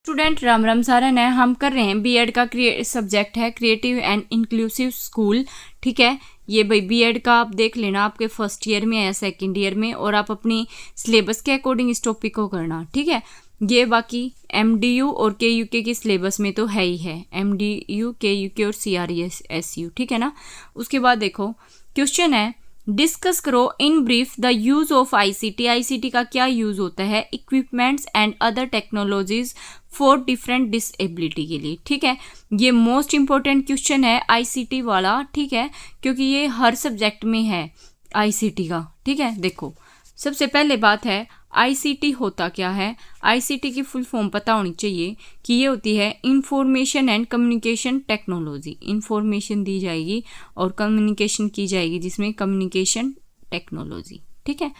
Student Ram Ram Saran है। हम कर रहे हैं बीएड का सब्जेक्ट है क्रिएटिव एंड इंक्लूसिव स्कूल। ठीक है, ये भाई बीएड का आप देख लेना, आपके फर्स्ट ईयर में या सेकंड ईयर में, और आप अपनी सिलेबस के अकॉर्डिंग इस टॉपिक को करना। ठीक है, ये बाकी एमडीयू और केयूके की सिलेबस में तो है ही है, एमडीयू केयूके और सीआरईएसयू। ठीक है ना। उसके बाद देखो क्वेश्चन है, डिस्कस करो in brief the use of ICT. ICT का क्या यूज होता है, equipments and other technologies for different disability के लिए। ठीक है, ये मोस्ट इंपॉर्टेंट क्वेश्चन है आईसीटी वाला। ठीक है, क्योंकि ये हर सब्जेक्ट में है आईसीटी का। ठीक है, देखो सबसे पहले बात है आईसीटी होता क्या है। आईसीटी की फुल फॉर्म पता होनी चाहिए कि ये होती है information and communication technology. Information दी जाएगी और कम्युनिकेशन की जाएगी, जिसमें कम्युनिकेशन टेक्नोलॉजी। ठीक है,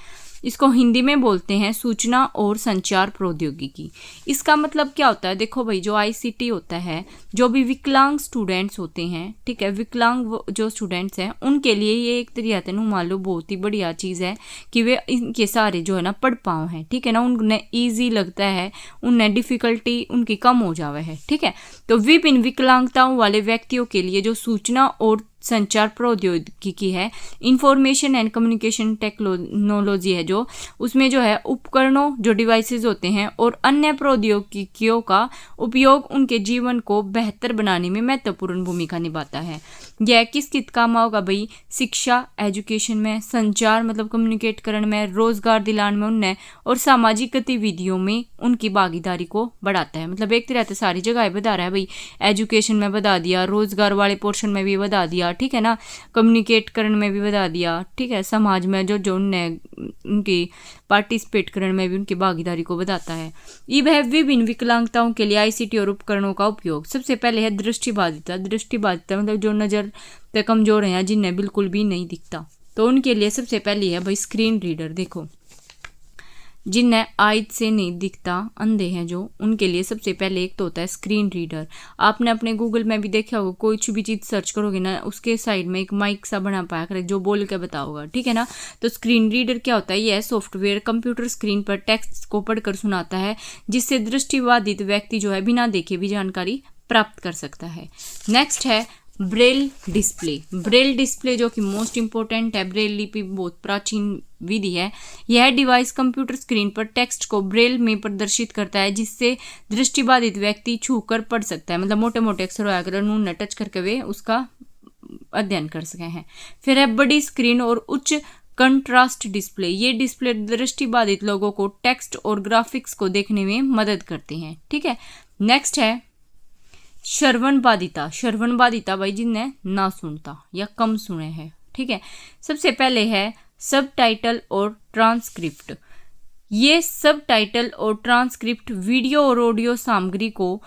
इसको हिंदी में बोलते हैं सूचना और संचार प्रौद्योगिकी। इसका मतलब क्या होता है, देखो भाई जो आईसीटी होता है, जो भी विकलांग स्टूडेंट्स होते हैं, ठीक है, विकलांग जो स्टूडेंट्स हैं उनके लिए ये एक तरीके से मान लो बहुत ही बढ़िया चीज़ है कि वे इनके सारे जो है ना पढ़ पाओ हैं। ठीक है ना, उन्हें ईजी लगता है, उन्हें डिफ़िकल्टी उनकी कम हो जावे है। ठीक है, तो विभिन्न विकलांगताओं वाले व्यक्तियों के लिए जो सूचना और संचार प्रौद्योगिकी है, इंफॉर्मेशन एंड कम्युनिकेशन टेक्नोलॉजी है, जो उसमें जो है उपकरणों जो डिवाइसेस होते हैं और अन्य प्रौद्योगिकियों का उपयोग उनके जीवन को बेहतर बनाने में महत्वपूर्ण भूमिका निभाता है। यह किस कित काम होगा भाई, शिक्षा एजुकेशन में, संचार मतलब कम्युनिकेट करने में, रोजगार दिलाने में उन्हें, और सामाजिक गतिविधियों में उनकी भागीदारी को बढ़ाता है। मतलब एक तरह से सारी जगह बता रहा है भाई, एजुकेशन में बता दिया, रोजगार वाले पोर्शन में भी बता दिया। ठीक है ना, कम्युनिकेट करने में भी बता दिया। ठीक है, समाज में जो उन्हें उनकी पार्टिसिपेट करने में भी उनकी भागीदारी को बताता है। ये वह विभिन्न विकलांगताओं के लिए आईसीटी और उपकरणों का उपयोग। सबसे पहले है दृष्टिबाधिता। दृष्टिबाधिता मतलब जो नज़र पे कमजोर हैं, जिन्हें बिल्कुल भी नहीं दिखता, तो उनके लिए सबसे पहले है भाई स्क्रीन रीडर। देखो जिन्हें आइज से नहीं दिखता, अंधे हैं जो, उनके लिए सबसे पहले एक तो होता है स्क्रीन रीडर। आपने अपने गूगल में भी देखा होगा, कोई भी चीज़ सर्च करोगे ना, उसके साइड में एक माइक सा बना पाया कर जो बोल के बताओगा। ठीक है ना, तो स्क्रीन रीडर क्या होता है, यह सॉफ्टवेयर कंप्यूटर स्क्रीन पर टेक्स्ट को पढ़कर सुनाता है, जिससे दृष्टिबाधित व्यक्ति जो है बिना देखे भी जानकारी प्राप्त कर सकता है। नेक्स्ट है ब्रेल डिस्प्ले। ब्रेल डिस्प्ले जो कि मोस्ट इंपॉर्टेंट है, ब्रेल लिपि बहुत प्राचीन विधि है। यह डिवाइस कंप्यूटर स्क्रीन पर टेक्स्ट को ब्रेल में प्रदर्शित करता है, जिससे दृष्टिबाधित व्यक्ति छूकर पढ़ सकता है। मतलब मोटे मोटे अक्षर होया कर उन्हें टच करके वे उसका अध्ययन कर सके हैं। फिर है बड़ी स्क्रीन और उच्च कंट्रास्ट डिस्प्ले। ये डिस्प्ले दृष्टिबाधित लोगों को टेक्स्ट और ग्राफिक्स को देखने में मदद करते हैं। ठीक है, नेक्स्ट है श्रवण बाधिता। श्रवण बाधिता भाई जिन्हें ना सुनता या कम सुने हैं। ठीक है, सबसे पहले है सब टाइटल और ट्रांसक्रिप्ट। ये सब टाइटल और ट्रांसक्रिप्ट वीडियो और ऑडियो सामग्री को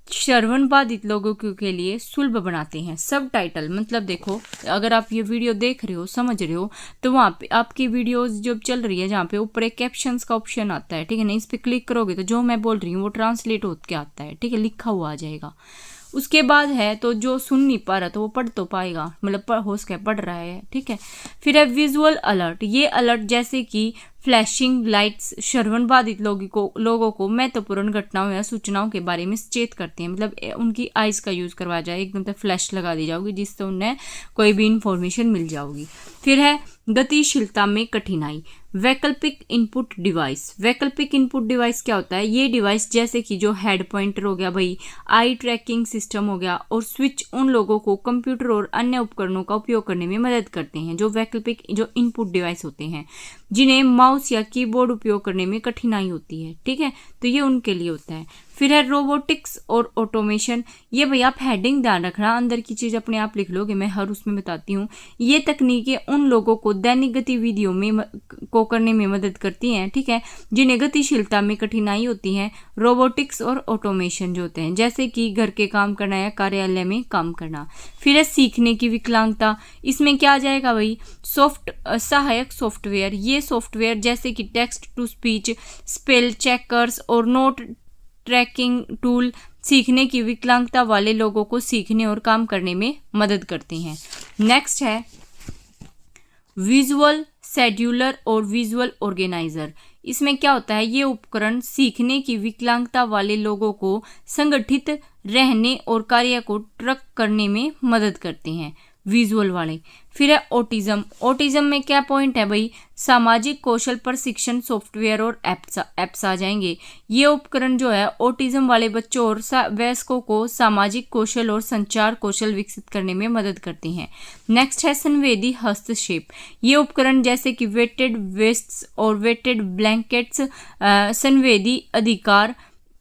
श्रवण बाधित लोगों के लिए सुलभ बनाते हैं। सब टाइटल मतलब देखो, अगर आप ये वीडियो देख रहे हो, समझ रहे हो, तो वहाँ पे आपकी वीडियोस जब चल रही है, जहाँ पे ऊपर एक कैप्शंस का ऑप्शन आता है, ठीक है ना, इस पर क्लिक करोगे तो जो मैं बोल रही हूँ वो ट्रांसलेट होकर आता है। ठीक है, लिखा हुआ आ जाएगा। उसके बाद है तो जो सुन नहीं पा रहा तो वो पढ़ तो पाएगा, मतलब हो सके पढ़ रहा है। ठीक है, फिर है विजुअल अलर्ट। ये अलर्ट जैसे कि फ्लैशिंग लाइट्स श्रवण बाधित लोगों को महत्वपूर्ण घटनाओं या सूचनाओं के बारे में सचेत करते हैं। मतलब उनकी आइज का यूज करवाया जाए, एकदम से फ्लैश लगा दी जाओगी जिससे उन्हें कोई भी इंफॉर्मेशन मिल जाओगी। फिर है गतिशीलता में कठिनाई। वैकल्पिक इनपुट डिवाइस। वैकल्पिक इनपुट डिवाइस क्या होता है, ये डिवाइस जैसे कि जो हेड पॉइंटर हो गया भाई, आई ट्रैकिंग सिस्टम हो गया, और स्विच उन लोगों को कंप्यूटर और अन्य उपकरणों का उपयोग करने में मदद करते हैं जो वैकल्पिक जो इनपुट डिवाइस होते हैं, जिन्हें माउस या कीबोर्ड उपयोग करने में कठिनाई होती है। ठीक है, तो ये उनके लिए होता है। फिर है रोबोटिक्स और ऑटोमेशन। ये भाई आप हेडिंग ध्यान रखना, अंदर की चीज़ अपने आप लिख लोगे, मैं हर उसमें बताती हूँ। ये तकनीकें उन लोगों को दैनिक गतिविधियों में को करने में मदद करती हैं, ठीक है, जिन्हें गतिशीलता में कठिनाई होती है। रोबोटिक्स और ऑटोमेशन जो होते हैं, जैसे कि घर के काम करना या कार्यालय में काम करना। फिर है सीखने की विकलांगता। इसमें क्या आ जाएगा भाई, सहायक सॉफ्टवेयर। ये सॉफ्टवेयर जैसे कि text to speech, spell checkers और नोट ट्रैकिंग टूल सीखने की विकलांगता वाले लोगों को सीखने और काम करने में मदद करते हैं। नेक्स्ट है विजुअल शेड्यूलर और विजुअल ऑर्गेनाइजर। इसमें क्या होता है, ये उपकरण सीखने की विकलांगता वाले लोगों को संगठित रहने और कार्य को ट्रैक करने में मदद करते हैं, विजुअल वाले। फिर है ऑटिज्म। ऑटिज्म में क्या पॉइंट है भाई, सामाजिक कौशल प्रशिक्षण सॉफ्टवेयर और एप्स आ जाएंगे। ये उपकरण जो है ऑटिज्म वाले बच्चों और वयस्कों को सामाजिक कौशल और संचार कौशल विकसित करने में मदद करते हैं। नेक्स्ट है संवेदी हस्तक्षेप। ये उपकरण जैसे कि वेटेड वेस्ट्स और वेटेड ब्लैंकेट्स संवेदी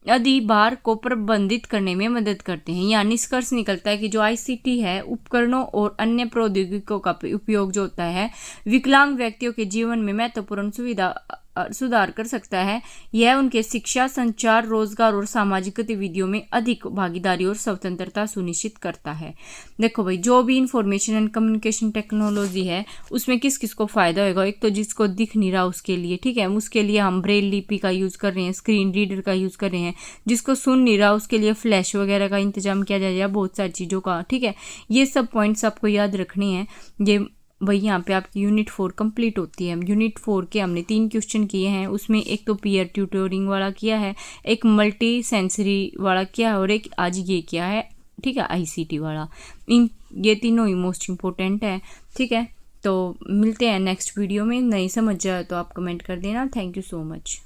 अधिभार को प्रबंधित करने में मदद करते हैं। यहाँ निष्कर्ष निकलता है कि जो आईसीटी है, उपकरणों और अन्य प्रौद्योगिकियों का उपयोग जो होता है विकलांग व्यक्तियों के जीवन में महत्वपूर्ण सुधार कर सकता है। यह उनके शिक्षा, संचार, रोजगार और सामाजिक गतिविधियों में अधिक भागीदारी और स्वतंत्रता सुनिश्चित करता है। देखो भाई, जो भी इंफॉर्मेशन एंड कम्युनिकेशन टेक्नोलॉजी है उसमें किस किस को फायदा होगा, एक तो जिसको दिख नहीं रहा उसके लिए, ठीक है, उसके लिए हम ब्रेल लिपि का यूज कर रहे हैं, स्क्रीन रीडर का यूज कर रहे हैं। जिसको सुन नहीं रहा उसके लिए फ्लैश वगैरह का इंतजाम किया जाएगा, बहुत सारी चीज़ों का, ठीक है। ये सब पॉइंट्स आपको याद रखने हैं। ये भाई यहाँ पे आपकी यूनिट 4 कंप्लीट होती है। यूनिट 4 के हमने 3 क्वेश्चन किए हैं, उसमें एक तो पीयर ट्यूटोरिंग वाला किया है, एक मल्टी सेंसरी वाला किया है और एक आज ये किया है, ठीक है, आईसीटी वाला। ये तीनों ही मोस्ट इम्पोर्टेंट है, ठीक है। तो मिलते हैं नेक्स्ट वीडियो में। नहीं समझ जाए तो आप कमेंट कर देना। Thank you so much.